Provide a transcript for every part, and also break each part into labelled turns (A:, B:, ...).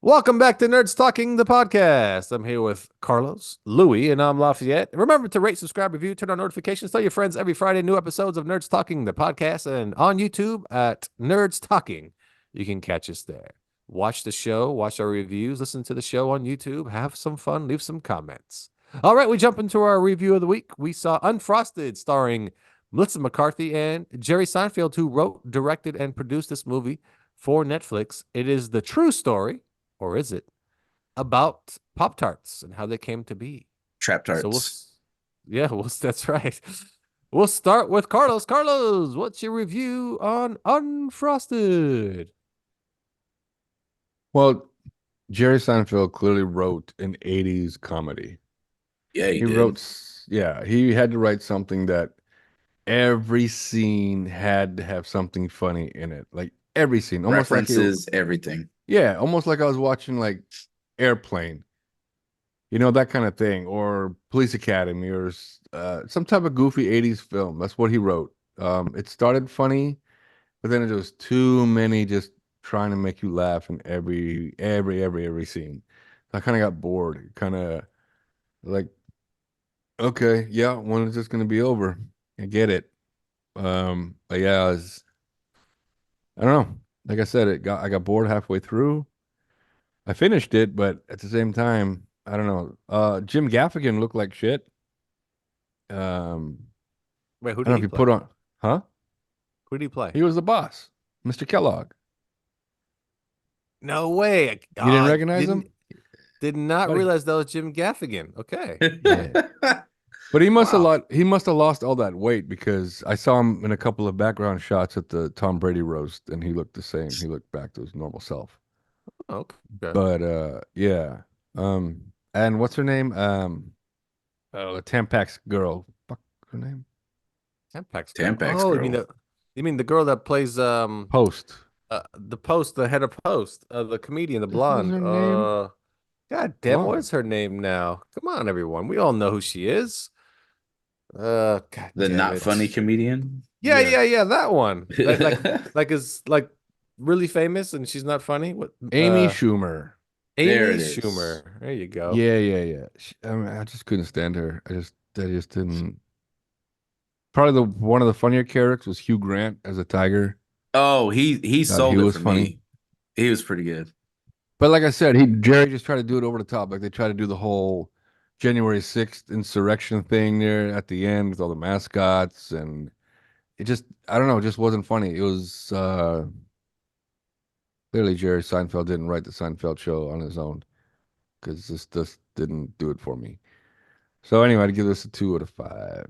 A: Welcome back to Nerds Talking, the podcast. I'm here with Carlos, Louie, and I'm Lafayette. Remember to rate, subscribe, review, turn on notifications. Tell your friends every Friday, new episodes of Nerds Talking, the podcast, and on YouTube at Nerds Talking. You can catch us there. Watch the show, watch our reviews, listen to the show on YouTube, have some fun, leave some comments. All right, we jump into our review of the week. We saw Unfrosted, starring Melissa McCarthy and Jerry Seinfeld, who wrote, directed, and produced this movie for Netflix. It is the true story, or is it, about Pop Tarts and how they came to be?
B: Trap
A: So
B: tarts.
A: that's right. We'll start with Carlos. Carlos, what's your review on Unfrosted?
C: Well, Jerry Seinfeld clearly wrote an 80s comedy.
B: Yeah, he
C: He
B: did.
C: wrote, yeah, he had to write something that every scene had to have something funny in it. Like every scene, almost like
B: References, everything.
C: yeah, almost like I was watching like Airplane, that kind of thing, or Police Academy, or some type of goofy 80s film. That's what he wrote. It started funny, but then it was too many just trying to make you laugh in every scene. I kind of got bored. Kind of like, okay, yeah, when is this going to be over? I get it. But yeah, I don't know. Like I said, I got bored halfway through. I finished it, but at the same time, I don't know. Jim Gaffigan looked like shit. Um,
A: Wait, who
C: I don't
A: did
C: know
A: he
C: if he
A: play?
C: put on, huh?
A: Who did he play?
C: He was the boss, Mr. Kellogg.
A: No way.
C: You didn't
A: I
C: recognize
A: didn't
C: him?
A: did not
C: Buddy.
A: realize that was Jim Gaffigan. Okay.
C: Yeah. But
A: Wow.
C: he must have lost all that weight because I saw him in a couple of background shots at the Tom Brady roast and he looked the same. He looked back to his normal self.
A: Okay.
C: But yeah. And what's her name? Oh, the Tampax girl. Fuck her name?
A: Tampax girl.
B: Tampax
A: Oh,
B: girl.
A: you mean the girl that plays
C: Post.
A: the head of Post, the comedian, the
C: This is
A: blonde.
C: her name?
A: God damn, what
C: Blonde.
A: is her name now? Come on, everyone. We all know who she is. God
B: The
A: damn
B: not funny
A: it.
B: comedian.
A: Yeah,
C: Yes.
A: yeah, yeah, that one. Like is like really famous and she's not funny. What
C: Amy Schumer.
B: There
A: Amy
B: it is.
A: Schumer. There you go.
C: Yeah, yeah, yeah. I mean, I just couldn't stand her. I just didn't. Probably the one of the funnier characters was Hugh Grant as a tiger.
B: Oh, he
C: God, he
B: sold it
C: was
B: for
C: funny.
B: me. He was pretty good.
C: But like I said, Jerry just tried to do it over the top. Like they tried to do the whole January 6th insurrection thing there at the end with all the mascots and it just I don't know, it just wasn't funny. It was clearly Jerry Seinfeld didn't write the Seinfeld show on his own because this just didn't do it for me. So anyway, I'd give this a 2 out of 5.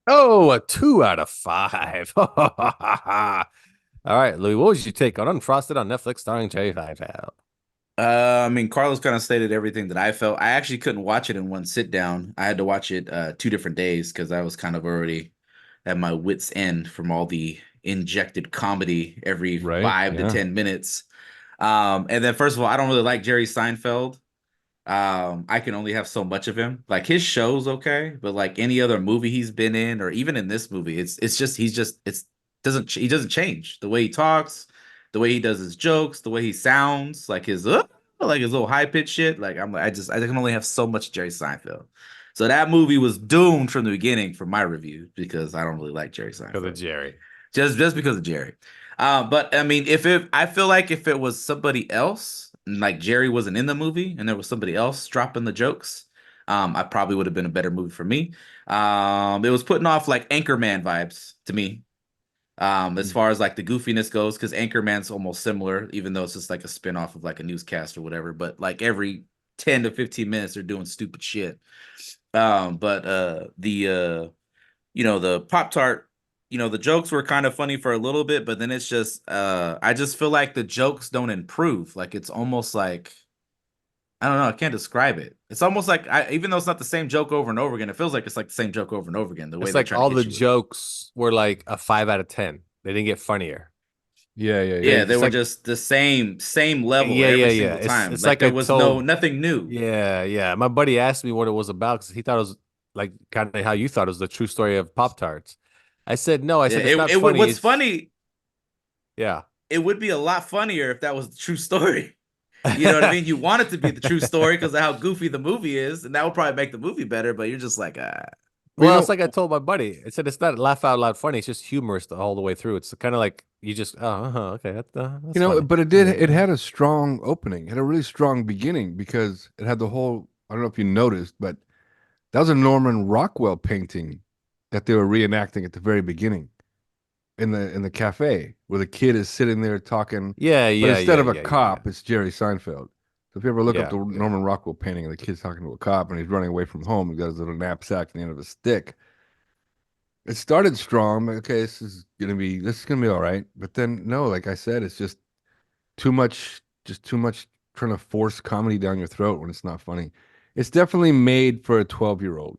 A: Oh, a 2 out of 5. All right, Louis, what was your take on Unfrosted on Netflix starring Jerry Seinfeld?
B: I mean, Carlos kind of stated everything that I felt. I actually couldn't watch it in one sit down. I had to watch it 2 different days because I was kind of already at my wit's end from all the injected comedy every
C: Right?
B: 5 to 10 minutes. And then first of all, I don't really like Jerry Seinfeld. I can only have so much of him. Like his show's okay, but like any other movie he's been in, or even in this movie, it's just he doesn't change the way he talks, the way he does his jokes, the way he sounds, like his little high pitched shit. Like I can only have so much Jerry Seinfeld. So that movie was doomed from the beginning for my review because I don't really like Jerry
A: Because of
B: Seinfeld
A: Jerry.
B: just because of Jerry. But I mean, I feel like if it was somebody else, like Jerry wasn't in the movie, and there was somebody else dropping the jokes, I probably would have been a better movie for me. It was putting off like Anchorman vibes to me, as far as like the goofiness goes, because Anchorman's almost similar, even though it's just like a spinoff of like a newscast or whatever. But like every 10 to 15 minutes, they're doing stupid shit. But the Pop Tart, the jokes were kind of funny for a little bit, but then it's just I just feel like the jokes don't improve. Like it's almost like I don't know, I can't describe it. It's almost like even though it's not the same joke over and over again, it feels like it's like the same joke over and over again, the way
A: It's
B: they
A: like
B: try to
A: all the
B: hit you with it.
A: jokes were like a 5 out of 10. They didn't get funnier.
C: Yeah, yeah, yeah.
B: Yeah, they
A: It's
B: were
A: like
B: just the same level
A: yeah, yeah,
B: every
A: yeah.
B: single
A: It's
B: time.
A: it's
B: Like
A: like
B: there
A: I
B: was
A: told
B: nothing new.
A: yeah, yeah. My buddy asked me what it was about because he thought it was like kind of how you thought it was the true story of Pop Tarts. I said no. I
B: Yeah,
A: said it's not funny.
B: what's
A: It's
B: funny,
A: yeah.
B: it would be a lot funnier if that was the true story. You know what I mean? You want it to be the true story because of how goofy the movie is, and that would probably make the movie better. But you're just like, ah,
C: Well,
A: Well, it's like I told my buddy. I said it's not laugh out loud funny. It's just humorous all the way through. It's kind of like you just, okay, that's funny.
C: but it had a strong opening. It had a really strong beginning because it had the whole, I don't know if you noticed, but that was a Norman Rockwell painting that they were reenacting at the very beginning in the cafe where the kid is sitting there talking,
A: Yeah,
C: but
A: yeah,
C: instead
A: yeah,
C: of a
A: yeah,
C: cop, it's Jerry Seinfeld. So if you ever look up
A: yeah,
C: the
A: yeah.
C: Norman Rockwell painting and the kid's talking to a cop and he's running away from home, he got his little knapsack at the end of a stick. It started strong. Okay, this is gonna be all right. But then no, like I said, it's just too much trying to force comedy down your throat when it's not funny. It's definitely made for a 12-year-old.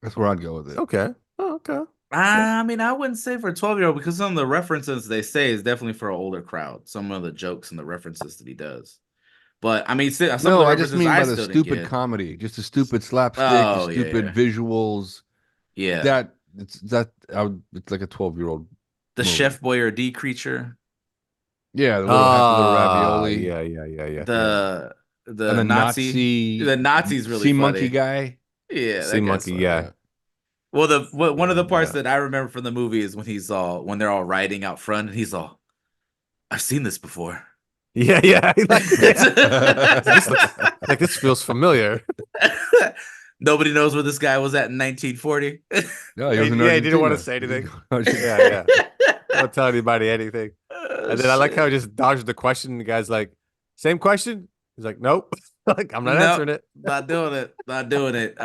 C: That's where I'd go with it.
A: Okay. Oh, okay.
B: I mean, I wouldn't say for a 12-year-old because some of the references they say is definitely for an older crowd. Some of the jokes and the references that he does. But I mean, some of
C: No,
B: the
C: I just
B: references
C: mean
B: I
C: by the
B: still didn't
C: stupid
B: get.
C: comedy, just the stupid slapstick, the
B: Oh
C: stupid
B: yeah,
C: visuals.
B: yeah.
C: It's like a 12-year-old
B: The
C: movie.
B: Chef Boyardee creature.
C: Yeah, the little happy little ravioli.
A: Yeah, yeah, yeah, yeah.
B: The
C: And the
B: Nazi. The Nazi's really
C: sea monkey
B: funny.
C: guy.
B: Yeah,
A: Sea
B: that guy's
A: monkey,
B: funny.
A: yeah.
B: Well, one of the parts
C: Yeah.
B: that I remember from the movie is when when they're all riding out front and he's all, I've seen this before.
A: Yeah, yeah. This looks like this feels familiar.
B: Nobody knows where this guy was at in 1940.
C: No, he was in
A: Yeah, he didn't want to
C: Argentina.
A: say anything.
C: Yeah,
A: Yeah, yeah. Don't tell anybody anything. And then I like how he just dodged the question. The guy's like, same question? He's like, nope. Like, I'm not answering it.
B: Not doing it. Not doing it.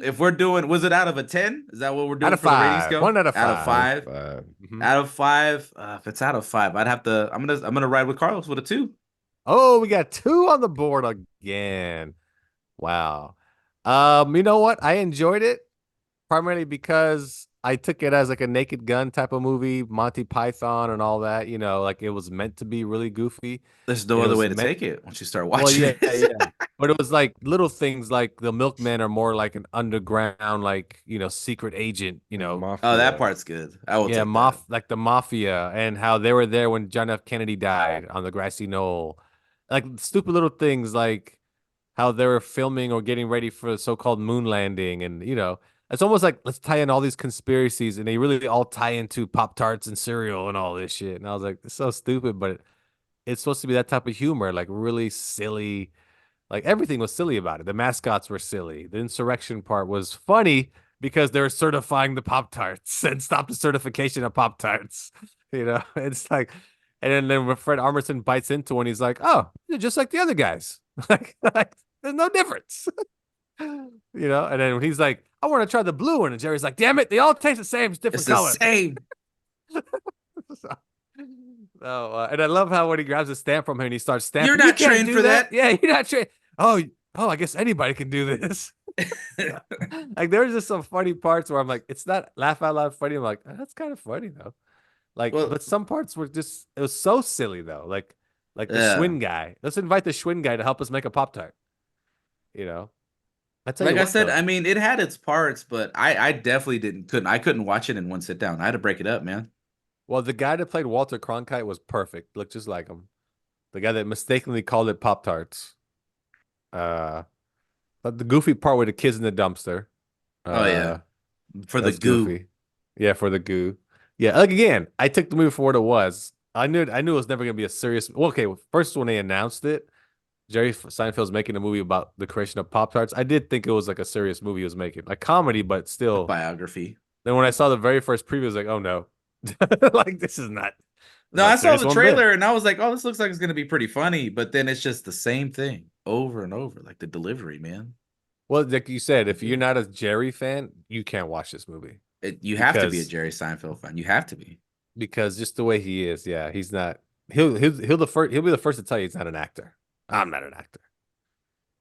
B: If we're doing, was it out of a 10? Is that what we're doing
A: Out of
B: for the rating
A: 5.
B: scale?
A: 1 out of
B: Out of
A: 5.
B: 5.
A: Mhm.
B: Out of 5. If it's out of 5, I'd have to. I'm gonna ride with Carlos with a 2.
A: Oh, we got 2 on the board again. Wow. You know what? I enjoyed it primarily because I took it as like a Naked Gun type of movie, Monty Python and all that. Like it was meant to be really goofy.
B: There's no
A: It
B: other
A: was
B: way to
A: meant.
B: take it once you start
A: Well,
B: watching
A: yeah,
B: it.
A: yeah. But it was like little things like the milkmen are more like an underground, like, secret agent,
B: Oh, that
C: Mafia.
B: part's good. I will
A: yeah,
B: take that.
A: like the mafia and how they were there when John F. Kennedy died on the grassy knoll. Like stupid little things like how they were filming or getting ready for the so-called moon landing. And, it's almost like let's tie in all these conspiracies and they really all tie into Pop-Tarts and cereal and all this shit. And I was like, it's so stupid, but it's supposed to be that type of humor, like really silly. Like everything was silly about it. The mascots were silly. The insurrection part was funny because they're certifying the Pop Tarts and stop the certification of Pop Tarts. It's like, and then when Fred Armisen bites into one, he's like, "Oh, you're just like the other guys. like there's no difference." And then when he's like, "I want to try the blue one," and Jerry's like, "Damn it, they all taste the same. It's different
B: It's the
A: color."
B: same.
A: And I love how when he grabs a stamp from him and he starts stamping.
B: You're not
A: You can't
B: trained
A: do
B: for that.
A: Yeah, you're not trained. Oh, I guess anybody can do this. Like there's just some funny parts where I'm like, it's not laugh out loud funny. I'm like, that's kind of funny though. Like,
B: Well,
A: but some parts were just it was so silly though. Like the
B: yeah.
A: Schwinn guy. Let's invite the Schwinn guy to help us make a Pop Tart. I tell
B: Like
A: you
B: I
A: what
B: said,
A: though.
B: I mean, it had its parts, but I definitely couldn't watch it in one sit down. I had to break it up, man.
A: Well, the guy that played Walter Cronkite was perfect. Looked just like him. The guy that mistakenly called it Pop Tarts. But the goofy part with the kids in the dumpster.
B: Oh yeah, for the
A: That's
B: goo.
A: goofy. Yeah, for the goo. Yeah, like again, I took the movie for what it was. I knew it was never gonna be a serious. Well, okay, first when they announced it, Jerry Seinfeld's making a movie about the creation of Pop Tarts. I did think it was like a serious movie he was making, like comedy, but still.
B: Biography.
A: Then when I saw the very first preview, I was like, oh no, like this is not.
B: No,
A: not
B: I
A: a
B: saw
A: serious
B: the
A: one bit.
B: trailer and I was like, oh, this looks like it's gonna be pretty funny, but then it's just the same thing over and over, like the delivery, man.
A: Well, like you said, if you're not a Jerry fan, you can't watch this movie
B: You have to be a
A: because
B: Jerry Seinfeld fan. You have to be.
A: just the way he is. Yeah, he's not. He'll be the first to tell you he's not an actor. I'm not an actor.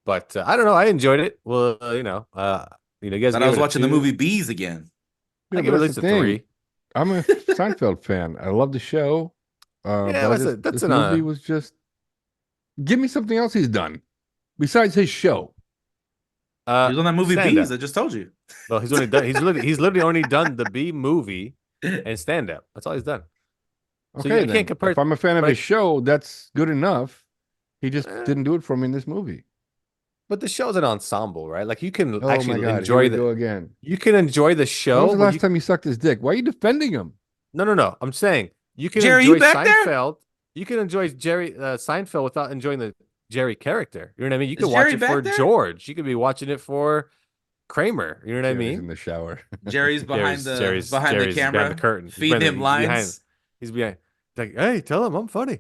A: But I don't know. I enjoyed it. Well, you guys
B: Thought I
A: gave
B: was
A: it a
B: watching the
A: 2.
B: movie Bees again.
A: I
C: Yeah,
A: give
C: but
A: it at
C: that's
A: least
C: the
A: a
C: thing.
A: 3.
C: I'm a Seinfeld fan. I love the show.
A: Yeah,
C: But
A: that's
C: this
A: an
C: movie was just give me something else he's done besides his show.
B: He was on that movie
A: stand
B: Bees.
A: up.
B: I just told you.
A: Well, he's only done. He's literally only done the B movie and stand up. That's all he's done. So
C: Okay,
A: I
C: then.
A: can't compare.
C: If I'm a fan of
A: but
C: his show, that's good enough. He just
A: Eh,
C: didn't do it for me in this movie.
A: but the show's an ensemble, right? Like you can
C: Oh my
A: actually
C: God, here
A: enjoy
C: we go again.
A: you can enjoy the
C: When was
A: show,
C: the
A: but
C: last time you sucked his dick? Why are you defending him?
A: no. I'm saying you can
B: Jerry, you
A: enjoy
B: back there?
A: Seinfeld. You can enjoy Jerry Seinfeld without enjoying the Jerry character. You know what I mean? You
B: Is
A: could watch
B: Jerry
A: it for
B: back there?
A: George. You could be watching it for Kramer. You know what I
C: Jerry's in
A: mean?
C: the shower.
B: Jerry's behind the
A: Jerry's behind the
B: camera,
A: curtain.
B: feeding him
A: He's behind.
B: lines.
A: He's behind. Like, hey, tell him I'm funny.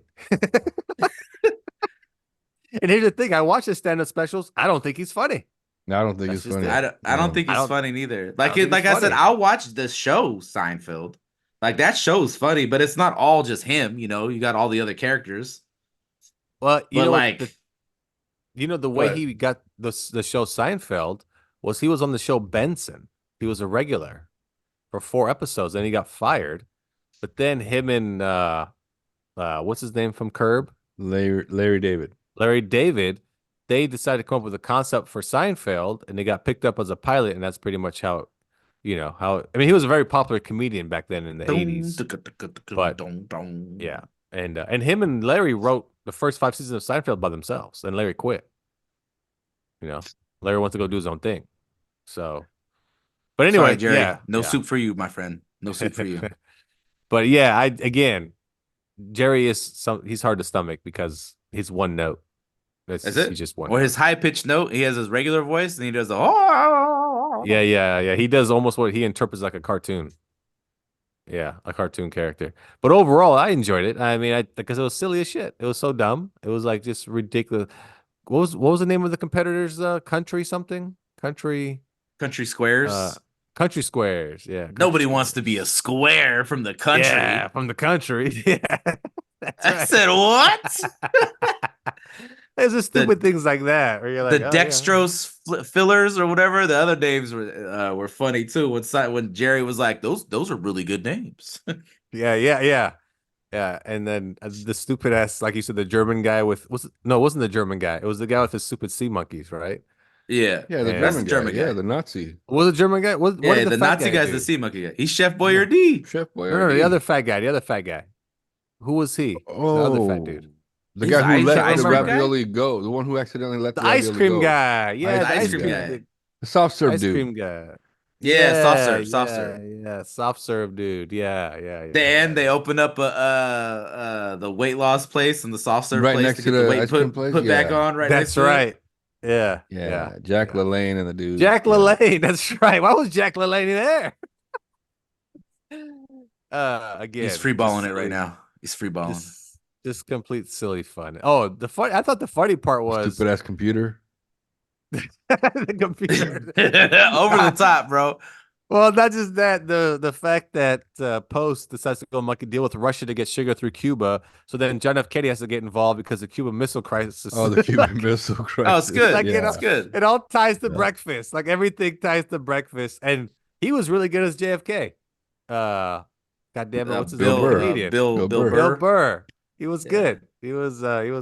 A: And here's the thing: I watch his stand-up specials. I don't think he's funny.
C: No, I don't think
A: That's
C: it's
A: just
C: funny.
A: it.
B: I don't
C: No.
B: think
A: I
B: he's
A: don't.
B: funny neither.
A: I
B: Like
A: don't think
B: like
A: it's
B: I said,
A: funny.
B: I'll watch the show Seinfeld. Like that show's funny, but it's not all just him. You know, you got all the other characters.
A: Well, you
B: But
A: know what?
B: like,
A: The way
B: what?
A: he got the show Seinfeld was he was on the show Benson. He was a regular for 4 episodes, then he got fired. But then him and what's his name from Curb?
C: Larry David.
A: Larry David, they decided to come up with a concept for Seinfeld, and they got picked up as a pilot, and that's pretty much how, how. I mean, he was a very popular comedian back then in the '80s, but yeah, and him and Larry wrote the first 5 seasons of Seinfeld by themselves, and Larry quit. You know, Larry wants to go do his own thing. So, but
B: Sorry,
A: anyway,
B: Jerry.
A: yeah,
B: No
A: yeah.
B: soup for you, my friend. No soup for you.
A: But yeah, Jerry he's hard to stomach because he's one note.
B: Is it?
A: He's just one
B: Or
A: note.
B: his high pitched note, he has his regular voice, and he does the oh.
A: Yeah. He does almost what he interprets like a cartoon. Yeah, a cartoon character. But overall, I enjoyed it. I mean, because it was silly as shit. It was so dumb. It was like just ridiculous. What was the name of the competitors? Country something?
B: Country
A: Uh
B: Squares.
A: Country Squares. Yeah, Country
B: Nobody wants to be a
A: Squares.
B: square from the country.
A: Yeah, from the country. Yeah. That's
B: I
A: right.
B: said what?
A: There's just
B: The
A: stupid things like that where you're
B: the
A: like, oh yeah.
B: dextrose fillers or whatever. The other names were funny too. When Jerry was like, those are really good names.
A: Yeah. And then the stupid ass, like you said, the German guy it wasn't the German guy. It was the guy with the stupid sea monkeys, right?
B: Yeah,
C: Yeah, the
A: Yeah.
B: that's
C: German
B: the German
C: guy.
B: guy.
C: Yeah, the Nazi.
A: Was it German guy? What
B: Yeah,
A: did
B: the
A: the fat
B: Nazi
A: guy
B: guy's
A: do?
B: the sea monkey guy. He's Chef Boyardee.
C: Chef
A: No,
C: Boyardee.
A: the other fat guy. The other fat guy. Who was he? The other fat dude.
C: The
B: He's
C: guy who
B: the
C: let
B: ice
C: the
B: cream guy?
C: ravioli go. The one who accidentally let the
A: The ice
C: ravioli
A: cream
C: go.
A: guy. Yeah,
C: Ice
A: the ice
B: cream
A: cream
B: guy.
A: the
C: The soft serve
A: ice
C: dude.
A: cream guy.
B: Yeah, soft serve.
A: Yeah, soft serve dude. Yeah.
B: Then they open up the weight loss place and the soft serve
C: Right
B: place
C: next
B: to
C: to
B: get the
C: the
B: weight
C: ice cream place?
B: put back
C: Yeah.
B: on right next
A: That's
B: to it.
A: right. Yeah.
C: Yeah, Jack LaLanne and the dude.
A: Jack
C: Yeah.
A: LaLanne. That's right. Why was Jack LaLanne there? Again,
B: He's free balling it right
A: silly.
B: now. He's free balling.
A: Just complete silly fun. Oh, I thought the funny part was
C: Stupid ass computer.
A: the computer.
B: Over the top, bro.
A: Well, not just that, the fact that Post decides to go monkey deal with Russia to get sugar through Cuba, so then John F. Kennedy has to get involved because the Cuban Missile Crisis.
C: Oh, the Cuban Missile Crisis.
B: Oh, it's good.
A: Like,
C: Yeah.
B: It's good.
A: It all ties to
C: Yeah.
A: breakfast. Like everything ties to breakfast, and he was really good as JFK. God damn it, what's his
C: Bill
A: name?
C: Burr.
A: Comedian.
B: Bill
C: Bill
A: Bill
B: Burr.
A: Burr. He was
B: Yeah.
A: good. He was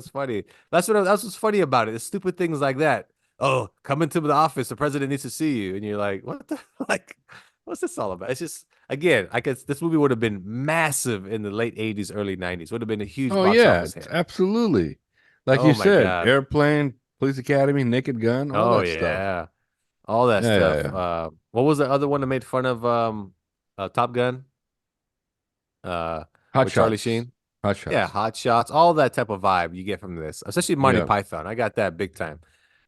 A: funny. That's what's funny about it. It's stupid things like that. Oh, come into the office. The president needs to see you, and you're like, what the like? What's this all about? It's just again, I guess this movie would have been massive in the late '80s, early '90s. Would have been a huge.
C: Oh
A: box
C: yeah,
A: office hit.
C: absolutely. Like
A: Oh
C: you
A: my
C: said,
A: God.
C: Airplane, Police Academy, Naked Gun, all that stuff.
A: All that
C: Yeah,
A: stuff. What was the other one that made fun of Top Gun?
C: Hot
A: With Charlie
C: Shots.
A: Sheen.
C: Hot Shots.
A: Yeah, Hot Shots. All that type of vibe you get from this, especially Monty
C: Yeah.
A: Python. I got that big time.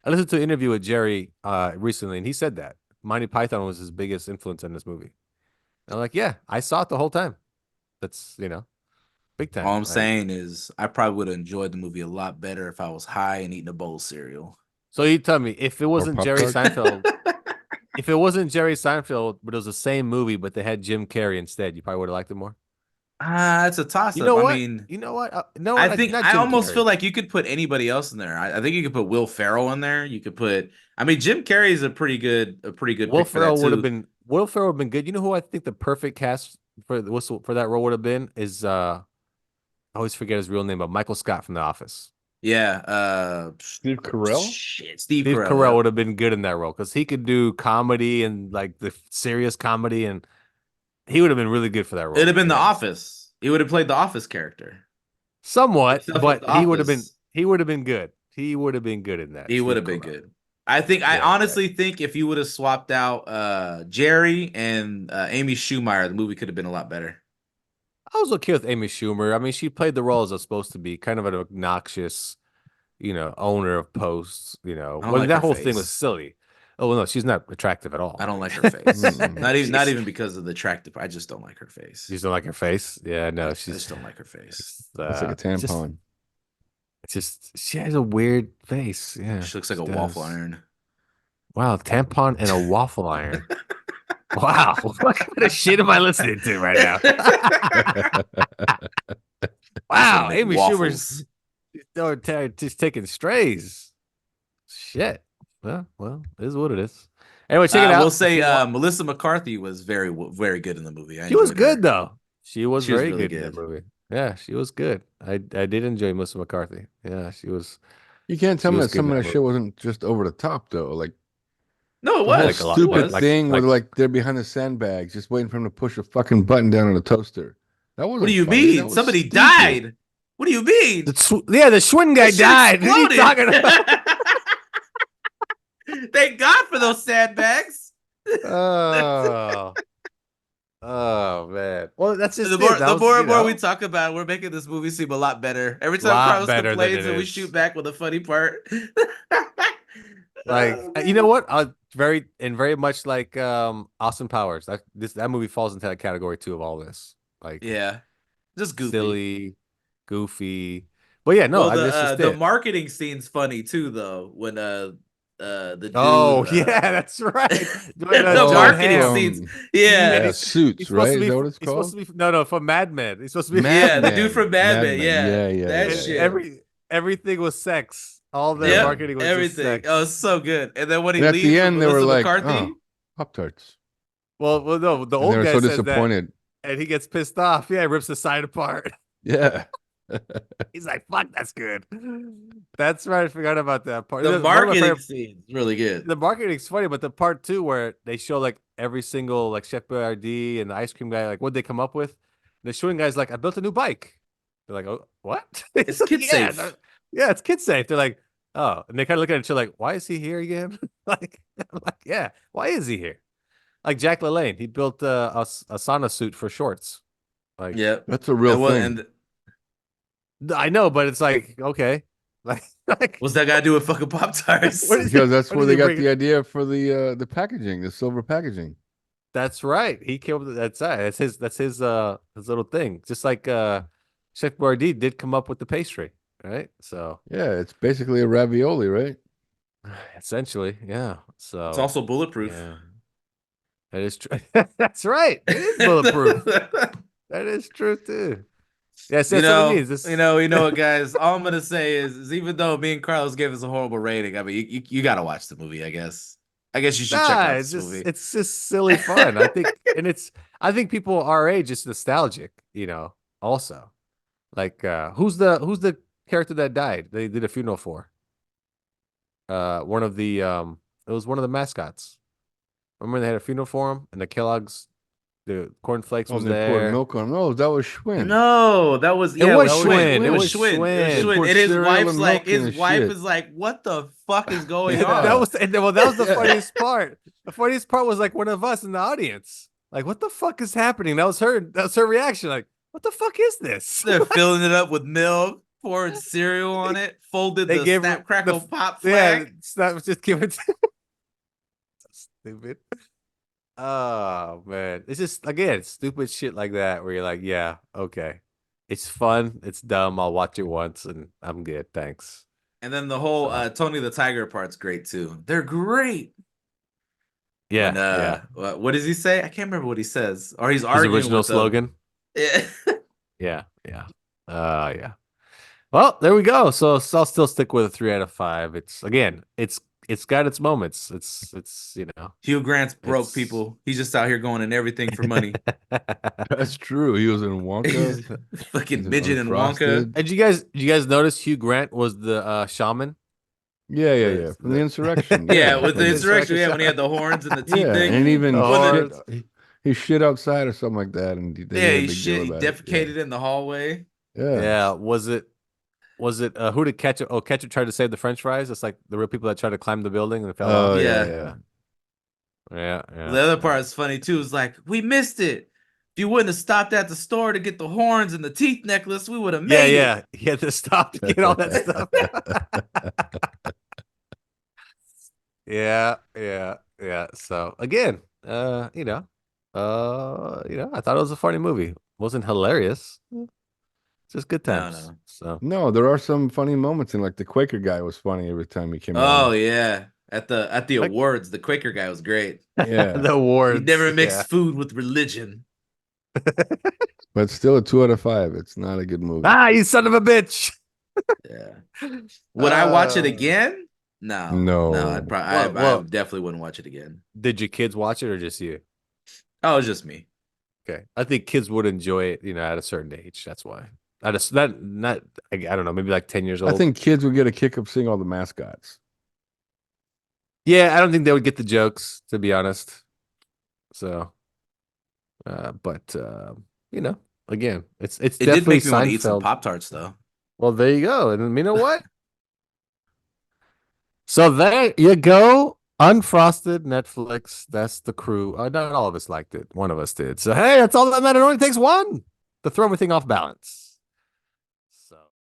A: I listened to an interview with Jerry recently, and he said that Monty Python was his biggest influence in this movie. I'm like, yeah, I saw it the whole time. That's big time.
B: All I'm
A: Like,
B: saying is I probably would have enjoyed the movie a lot better if I was high and eating a bowl of cereal.
A: So you tell me if it wasn't Jerry
C: Pop-Tarts?
A: Seinfeld, if it wasn't Jerry Seinfeld, but it was the same movie, but they had Jim Carrey instead, you probably would have liked it more.
B: It's a toss up.
A: You know what?
B: I mean,
A: You know what? No,
B: I think
A: not
B: I
A: Jim
B: almost
A: Carrey.
B: feel like you could put anybody else in there. I think you could put Will Ferrell in there. You could put. I mean, Jim Carrey is a pretty good
A: Will
B: pick for
A: Ferrell
B: that
A: would
B: too.
A: have been. Will Ferrell would have been good. You know who I think the perfect cast for that role would have been is I always forget his real name, but Michael Scott from The Office.
B: Yeah.
C: Steve Carell?
B: Shit,
A: Steve Carell would have been good in that role because he could do comedy and like the serious comedy, and he would have been really good for that role.
B: It'd have been The
A: Yeah.
B: Office. He would have played the Office character.
A: Somewhat,
B: Except
A: but
B: with The
A: he would have been
B: Office.
A: He would have been good. He would have been good in that.
B: He would
A: Steve
B: have been
A: Carell.
B: good. I
A: Yeah,
B: honestly think if you would have swapped out Jerry and Amy Schumacher, the movie could have been a lot better.
A: I was okay with Amy Schumer. I mean, she played the role as it's supposed to be, kind of an obnoxious, owner of posts.
B: I don't
A: When
B: like
A: that
B: her
A: whole thing was
B: face.
A: silly. Oh well, no, she's not attractive at all.
B: I don't like her face.
C: Mm-mm.
B: Not even because of the attractive. I just don't like her face.
A: You just don't like her face. Yeah, no,
B: I
A: she's.
B: just don't like her face.
C: That's like a tampon.
A: It's just she has a weird face. Yeah,
B: She looks like a
A: she
B: waffle
A: does.
B: iron.
A: Wow, tampon and a waffle iron. Wow, what kind of shit am I listening to right now? Wow,
B: make
A: Amy
B: waffles.
A: Schumer's just taking strays. Shit. Well, it is what it is. Anyway, check it
B: I
A: out.
B: will
A: If
B: say
A: you want-
B: Melissa McCarthy was very good in the movie. I
A: she was
B: enjoyed
A: good
B: her.
A: though. She was
B: She was
A: very
B: really
A: good in that
B: good.
A: movie. Yeah, she was good. I did enjoy Melissa McCarthy. Yeah, she was.
C: You can't tell
A: She
C: me
A: was
C: that
A: good in
C: some of
A: that
C: that shit
A: movie.
C: wasn't just over the top though. Like
B: No, it
C: the whole
B: was.
A: Like a lot-
B: It
C: stupid
B: was.
C: thing where
A: like-
C: like they're behind the sandbags, just waiting for him to push a fucking button down on a toaster. That wasn't
B: What do you
C: funny. That
B: mean?
C: was
B: Somebody
C: stupid.
B: died. What do you mean?
A: The Schwinn guy
B: That shit
A: died. What are you talking about?
B: Thank God for those sandbags.
A: Oh, oh man. Well, that's just
B: The
A: it.
B: more,
A: That
B: the
A: was,
B: more and more we talk about it, we're making this movie seem a lot better. Every time
A: Lot
B: Carlos
A: better than
B: complains
A: it
B: and we
A: is.
B: shoot back with a funny part.
A: Like
B: Oh,
A: you know what? Very much like Austin Powers. That movie falls into that category too of all this. Like
B: yeah, just goofy.
A: silly, goofy. But yeah, no,
B: Well,
A: that's just
B: the
A: it.
B: marketing scene's funny too, though. When the dude,
A: Oh yeah, that's right. When,
B: the
C: Oh,
A: John
B: marketing
A: Hamm,
B: scenes,
C: from-
B: yeah,
C: yeah, Suits, right? Is that what it's
A: he's supposed
C: called?
A: to be no from Mad Men. He's supposed to be
B: yeah, the
C: Men.
B: dude from Mad
C: Mad
B: Men,
C: Men.
B: yeah,
C: Yeah,
B: that
C: yeah,
B: shit.
A: everything was sex. All their
B: Yep,
A: marketing was just
B: everything.
A: sex.
B: Oh, it's so good. And then when he
C: And at
B: leaves
C: the
B: with
C: end, they were
B: Melissa
C: like,
B: McCarthy,
C: "Oh, Pop-Tarts,"
A: Well, no, the
C: and they
A: old
C: were
A: guy
C: so
A: says that,
C: disappointed.
A: and he gets pissed off. Yeah, he rips the sign apart.
C: Yeah.
A: He's like, "Fuck, that's good." That's right. I forgot about that part.
B: the
A: One of my
B: marketing
A: favorite-
B: scene's really good.
A: the marketing's funny, but the part two where they show like every single like Chef Boyardee and the ice cream guy, like what they come up with. The showing guy's like, "I built a new bike." They're like, "Oh, what?"
B: It's
A: like,
B: kid safe.
A: Yeah, it's kid safe. They're like, "Oh," and they kind of look at each other like, "Why is he here again?" like, I'm like, yeah, why is he here? Like Jack LaLanne, he built a sauna suit for shorts. Like,
B: Yep.
C: That's a real
B: And what-
C: thing.
B: and
A: I know, but it's like, okay, like
B: what's that got to do with fucking Pop Tarts?
A: What is-
C: Because that's
A: what
C: where
A: does
C: they
A: he
C: got
A: bring-
C: the idea for the packaging, the silver packaging.
A: That's right. He came up with that's right. That's his little thing. Just like Chef Boyardee did come up with the pastry, right? So
C: Yeah, it's basically a ravioli, right?
A: essentially, yeah. So
B: It's also bulletproof.
A: yeah. That is true. That's right. It is bulletproof. That is true too. Yes,
B: You
A: that's what
B: know,
A: it means. This,
B: you know what, guys. All I'm gonna say is even though me and Carlos gave us a horrible rating, I mean, you gotta watch the movie. I guess you should check out
A: it's
B: this
A: just
B: movie.
A: it's just silly fun. I think, and I think people our age is nostalgic. Also, like who's the character that died? They did a funeral for. One of the it was one of the mascots. Remember they had a funeral for him, and the Kellogg's, the cornflakes
C: Oh,
A: was
C: they poured
A: there.
C: milk on. No, that was Schwinn.
B: No, that was
A: It
B: yeah,
A: was
B: Schwinn.
A: Schwinn.
B: It was
A: It was
B: Schwinn. It was
A: Schwinn.
B: Schwinn.
C: Poured
B: And his
C: cereal
B: wife's
C: and
B: like,
C: milk in
B: his
C: his
B: wife
C: shit.
B: is like, what the fuck is going
C: Yeah.
B: on?
A: That was the
C: Yeah.
A: funniest part. The funniest part was like one of us in the audience. Like, what the fuck is happening? That was her reaction. Like, what the fuck is this?
B: They're filling it up with milk, pouring cereal on it, folded
A: They
B: the
A: gave her
B: snap crackle
A: the-
B: pop
A: Yeah,
B: flag.
A: that was just given. So stupid. Oh man, it's just again stupid shit like that where you're like, yeah, okay, it's fun, it's dumb. I'll watch it once and I'm good, thanks.
B: And then the whole Tony the Tiger part's great too. They're great.
A: Yeah,
B: When,
A: yeah.
B: what does he say? I can't remember what he says. Or he's
A: His
B: arguing
A: original
B: with them.
A: slogan.
B: Yeah.
A: Yeah, yeah. Yeah. Well, there we go. So I'll still stick with a 3 out of 5. It's got its moments. It's
B: Hugh Grant's broke
A: It's-
B: people. He's just out here going in everything for money.
C: That's true. He was in
B: He's
C: Wonka.
B: fucking
C: He's in
B: midget and Wonka.
C: Unfrosted.
A: Did you guys notice Hugh Grant was the shaman?
C: Yeah. From the insurrection.
B: Yeah, with
C: from
B: the insurrection. Yeah, when he had the horns and the teeth
C: Yeah,
B: thing.
C: and even
A: The
C: he shit outside or something like that, and they
B: Yeah,
C: made a
B: he
C: big
B: shit.
C: deal
B: He
C: about it.
B: defecated in the hallway.
C: Yeah.
A: Yeah, was it Was it who did Ketchup? Oh, Ketchup tried to save the French fries. It's like the real people that tried to climb the building and fell
C: Oh
A: off.
C: yeah,
B: Yeah.
C: yeah.
B: The other part is funny too. Is like, we missed it. If you wouldn't have stopped at the store to get the horns and the teeth necklace, we would have
A: Yeah,
B: made it.
A: yeah. He had to stop to get all that stuff. Yeah, yeah, yeah. So again, I thought it was a funny movie. Wasn't hilarious. Just good
B: No,
A: times.
B: no.
A: So
C: No, there are some funny moments, and like the Quaker guy was funny every time he came
B: Oh
C: around.
B: yeah. At the
A: Like-
B: awards, the Quaker guy was great.
C: Yeah,
A: the awards.
B: He never mixed
A: Yeah.
B: food with religion.
C: but still a 2 out of 5. It's not a good movie.
A: Ah, you son of a bitch.
B: Yeah. Would I watch it
A: Uh,
B: again? No.
C: No.
B: No, I'd probably
A: Well,
B: I definitely wouldn't watch it again.
A: Did your kids watch it or just you?
B: Oh, it's just me.
A: Okay. I think kids would enjoy it, at a certain age. That's why. Not I don't know, maybe like 10 years old.
C: I think kids would get a kick of seeing all the mascots.
A: Yeah, I don't think they would get the jokes, to be honest. So, but again, it's
B: It did
A: definitely
B: make me want to eat some
A: Seinfeld.
B: Pop-Tarts though.
A: Well, there you go. And you know what? So there you go. Unfrosted Netflix. That's the crew. Not all of us liked it. One of us did. So hey, that's all that matters. It only takes one to throw everything off balance.